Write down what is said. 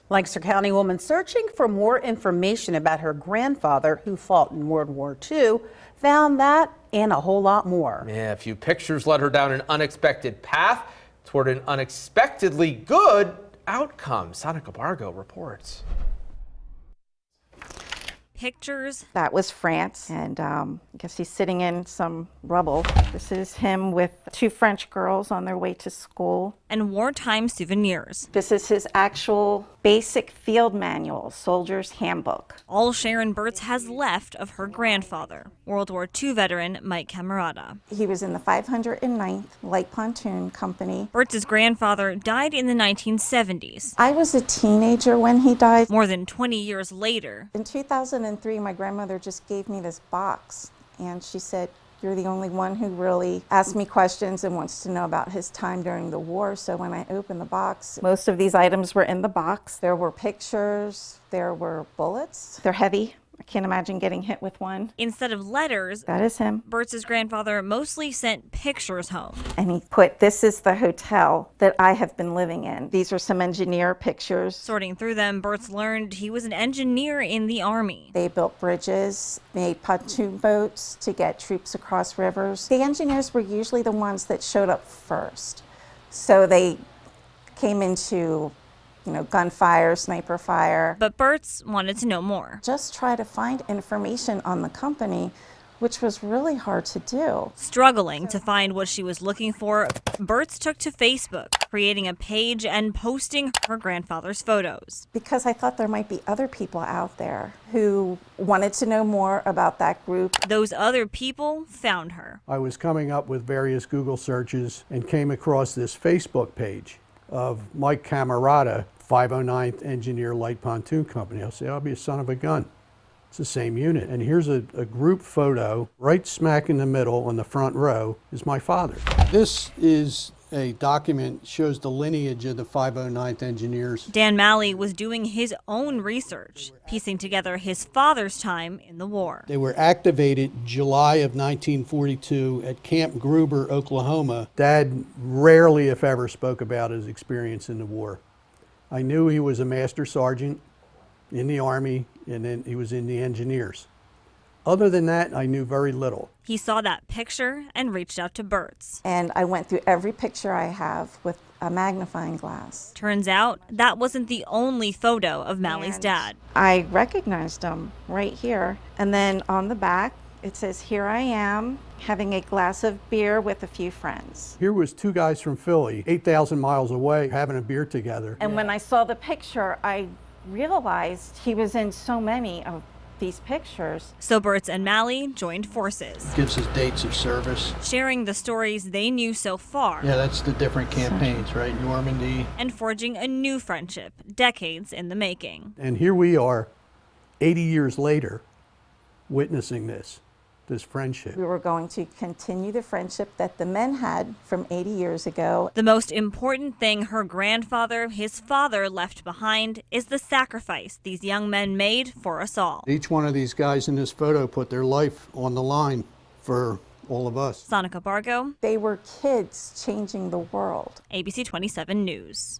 Lancaster County woman searching for more information about her grandfather who fought in World War II found that and a whole lot more. Yeah, a few pictures led her down an unexpected path toward an unexpectedly good outcome. Sonica Bargo reports. Pictures. That was France, and I guess he's sitting in some rubble. This is him with two French girls on their way to school. And wartime souvenirs. This is his actual basic field manual, soldier's handbook. All Sharon Burtz has left of her grandfather, World War II veteran Mike Camarada. He was in the 509th Light Pontoon Company. Burtz's grandfather died in the 1970s. I was a teenager when he died. More than 20 years later. In 2003, my grandmother just gave me this box, and she said, "You're the only one who really asks me questions and wants to know about his time during the war." So when I opened the box, most of these items were in the box. There were pictures, there were bullets. They're heavy. I can't imagine getting hit with one. Instead of letters, that is him. Burtz's grandfather mostly sent pictures home. And he put, "This is the hotel that I have been living in." These are some engineer pictures. Sorting through them, Burtz learned he was an engineer in the Army. They built bridges, made pontoon boats to get troops across rivers. The engineers were usually the ones that showed up first. So they came into gunfire, sniper fire. But Burtz wanted to know more. Just try to find information on the company, which was really hard to do. Struggling to find what she was looking for, Burtz took to Facebook, creating a page and posting her grandfather's photos. Because I thought there might be other people out there who wanted to know more about that group. Those other people found her. I was coming up with various Google searches and came across this Facebook page of Mike Camarada, 509th Engineer Light Pontoon Company. I'll say, I'll be a son of a gun. It's the same unit. And here's a group photo. Right smack in the middle on the front row is my father. This is a document, shows the lineage of the 509th Engineers. Dan Malley was doing his own research, piecing together his father's time in the war. They were activated July of 1942 at Camp Gruber, Oklahoma. Dad rarely, if ever, spoke about his experience in the war. I knew he was a master sergeant in the Army, and then he was in the engineers. Other than that, I knew very little. He saw that picture and reached out to Burtz. And I went through every picture I have with a magnifying glass. Turns out that wasn't the only photo of Malley's dad. I recognized him right here. And then on the back, it says, "Here I am, having a glass of beer with a few friends." Here was two guys from Philly, 8,000 miles away, having a beer together. And when I saw the picture, I realized he was in so many of these pictures. So Burtz and Malley joined forces. Gives us dates of service. Sharing the stories they knew so far. Yeah, that's the different campaigns, right? Normandy. And forging a new friendship, decades in the making. And here we are, 80 years later, witnessing this friendship. We were going to continue the friendship that the men had from 80 years ago. The most important thing her grandfather, his father, left behind is the sacrifice these young men made for us all. Each one of these guys in this photo put their life on the line for all of us. Sonica Bargo. They were kids changing the world. ABC 27 News.